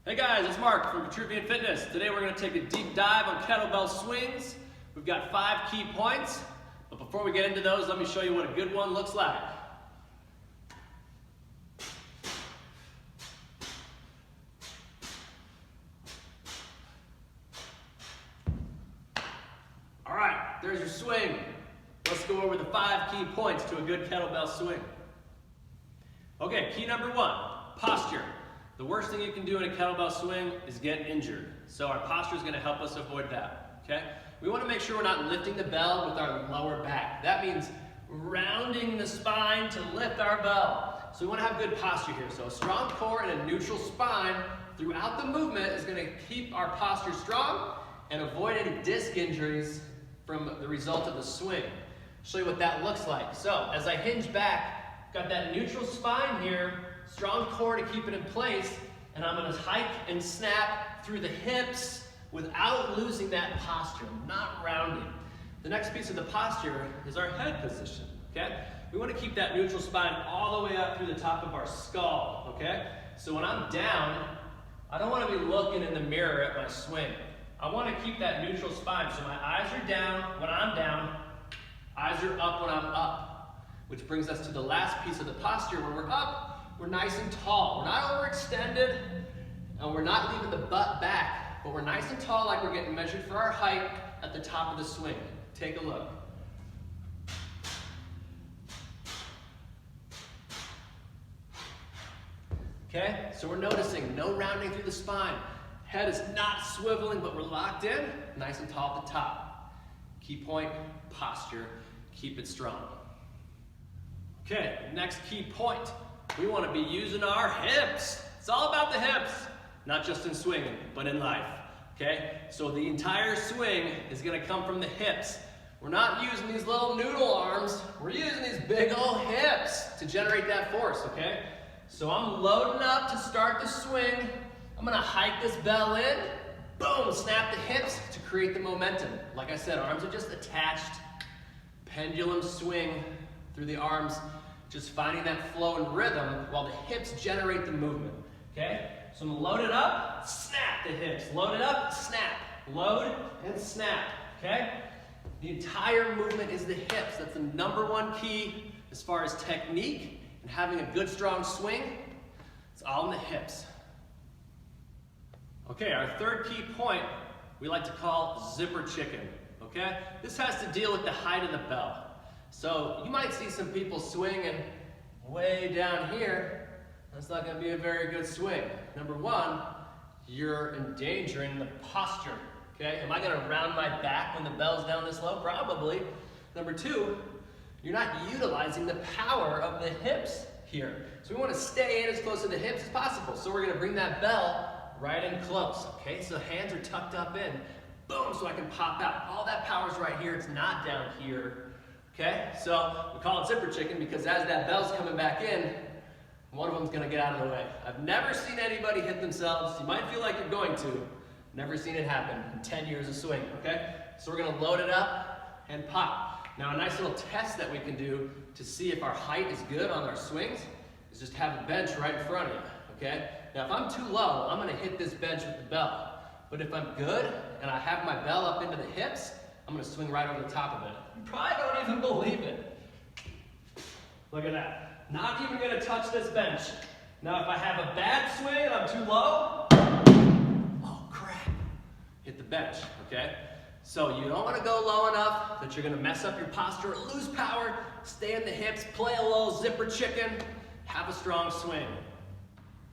Hey guys, it's Mark from Vitruvian Fitness. Today we're going to take a deep dive on kettlebell swings. We've got 5 key points, but before we get into those, let me show you what a good one looks like. All right, there's your swing. Let's go over the 5 key points to a good kettlebell swing. Okay, key number 1, posture. The worst thing you can do in a kettlebell swing is get injured. So our posture is going to help us avoid that, okay? We want to make sure we're not lifting the bell with our lower back. That means rounding the spine to lift our bell. So we want to have good posture here. So a strong core and a neutral spine throughout the movement is going to keep our posture strong and avoid any disc injuries from the result of the swing. I'll show you what that looks like. So as I hinge back, got that neutral spine here, strong core to keep it in place, and I'm going to hike and snap through the hips without losing that posture, not rounding. The next piece of the posture is our head position, okay? We want to keep that neutral spine all the way up through the top of our skull, okay? So when I'm down, I don't want to be looking in the mirror at my swing. I want to keep that neutral spine, so my eyes are down when I'm down, eyes are up when I'm up, which brings us to the last piece of the posture. When we're up, we're nice and tall. We're not overextended, and we're not leaving the butt back, but we're nice and tall like we're getting measured for our height at the top of the swing. Take a look. Okay, so we're noticing no rounding through the spine. Head is not swiveling, but we're locked in, nice and tall at the top. Key point, posture, keep it strong. Okay, next key point. We want to be using our hips. It's all about the hips, not just in swinging, but in life, okay? So the entire swing is going to come from the hips. We're not using these little noodle arms. We're using these big old hips to generate that force, okay? So I'm loading up to start the swing. I'm going to hike this bell in. Boom, snap the hips to create the momentum. Like I said, arms are just attached. Pendulum swing through the arms. Just finding that flow and rhythm while the hips generate the movement, okay? So I'm gonna load it up, snap the hips. Load it up, snap. Load and snap, okay? The entire movement is the hips. That's the number 1 key as far as technique and having a good strong swing. It's all in the hips. Okay, our 3rd key point we like to call zipper chicken, okay? This has to deal with the height of the bell. So you might see some people swinging way down here. That's not going to be a very good swing. Number 1, you're endangering the posture. Okay? Am I going to round my back when the bell's down this low? Probably. Number 2, you're not utilizing the power of the hips here. So we want to stay in as close to the hips as possible. So we're going to bring that bell right in close. Okay? So hands are tucked up in. Boom, so I can pop out. All that power's right here. It's not down here. Okay, so we call it zipper chicken because as that bell's coming back in, one of them's gonna get out of the way. I've never seen anybody hit themselves. You might feel like you're going to. Never seen it happen in 10 years of swing, okay? So we're gonna load it up and pop. Now a nice little test that we can do to see if our height is good on our swings is just have a bench right in front of you, okay? Now if I'm too low, I'm gonna hit this bench with the bell. But if I'm good and I have my bell up into the hips, I'm gonna swing right over the top of it. You probably don't even believe it. Look at that. Not even gonna touch this bench. Now if I have a bad swing and I'm too low, oh crap, hit the bench, okay? So you don't wanna go low enough that you're gonna mess up your posture or lose power. Stay in the hips, play a little zipper chicken, have a strong swing.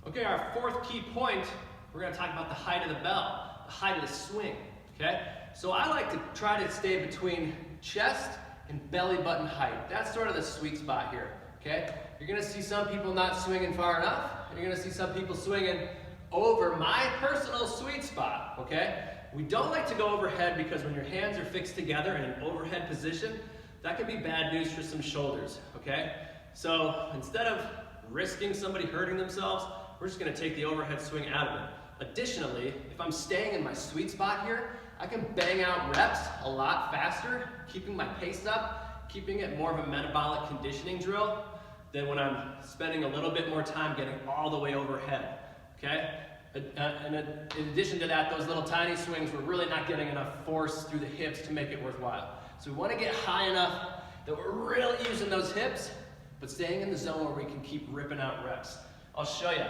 Okay, our 4th key point, we're gonna talk about the height of the bell, the height of the swing, okay? So I like to try to stay between chest and belly button height. That's sort of the sweet spot here, okay? You're gonna see some people not swinging far enough, and you're gonna see some people swinging over my personal sweet spot, okay? We don't like to go overhead because when your hands are fixed together in an overhead position, that can be bad news for some shoulders, okay? So instead of risking somebody hurting themselves, we're just gonna take the overhead swing out of it. Additionally, if I'm staying in my sweet spot here, I can bang out reps a lot faster, keeping my pace up, keeping it more of a metabolic conditioning drill than when I'm spending a little bit more time getting all the way overhead, okay? in addition to that, those little tiny swings, we're really not getting enough force through the hips to make it worthwhile. So we want to get high enough that we're really using those hips, but staying in the zone where we can keep ripping out reps. I'll show you.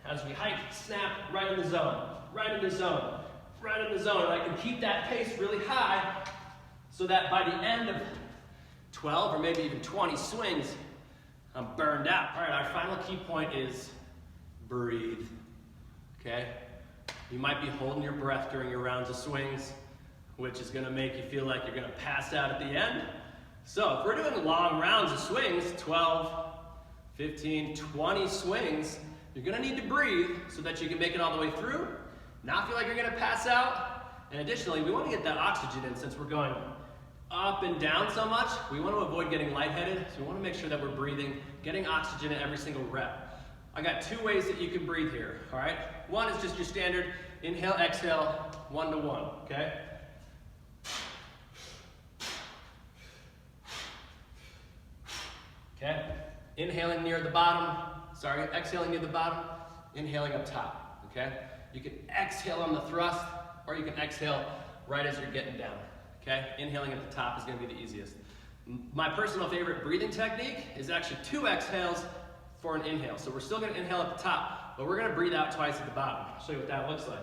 As we hike, snap, right in the zone, right in the zone, right in the zone. And I can keep that pace really high so that by the end of 12 or maybe even 20 swings, I'm burned out. All right, our final key point is breathe, okay? You might be holding your breath during your rounds of swings, which is gonna make you feel like you're gonna pass out at the end. So if we're doing long rounds of swings, 12, 15, 20 swings, you're gonna need to breathe so that you can make it all the way through, not feel like you're gonna pass out. And additionally, we wanna get that oxygen in since we're going up and down so much. We want to avoid getting lightheaded, so we want to make sure that we're breathing, getting oxygen in every single rep. I got two ways that you can breathe here, all right? One is just your standard inhale, exhale, 1 to 1, okay? Okay? Inhaling near the bottom, exhaling near the bottom, inhaling up top, okay? You can exhale on the thrust, or you can exhale right as you're getting down. Okay, inhaling at the top is going to be the easiest. My personal favorite breathing technique is actually 2 exhales for an inhale. So we're still going to inhale at the top, but we're going to breathe out twice at the bottom. I'll show you what that looks like.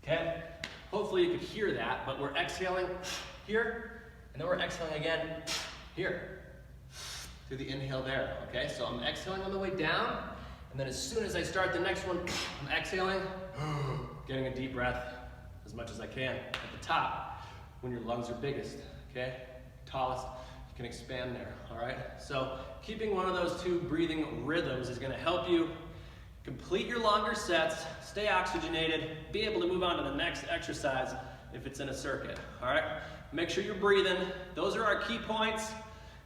Okay, hopefully you could hear that, but we're exhaling here, and then we're exhaling again here. Through the inhale there, okay? So I'm exhaling on the way down, and then as soon as I start the next one, I'm exhaling, getting a deep breath as much as I can at the top when your lungs are biggest, okay? Tallest, you can expand there, all right? So keeping one of those 2 breathing rhythms is gonna help you complete your longer sets, stay oxygenated, be able to move on to the next exercise if it's in a circuit, all right? Make sure you're breathing. Those are our key points.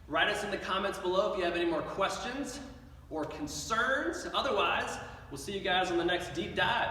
Write us in the comments below if you have any more questions or concerns. Otherwise, we'll see you guys on the next deep dive.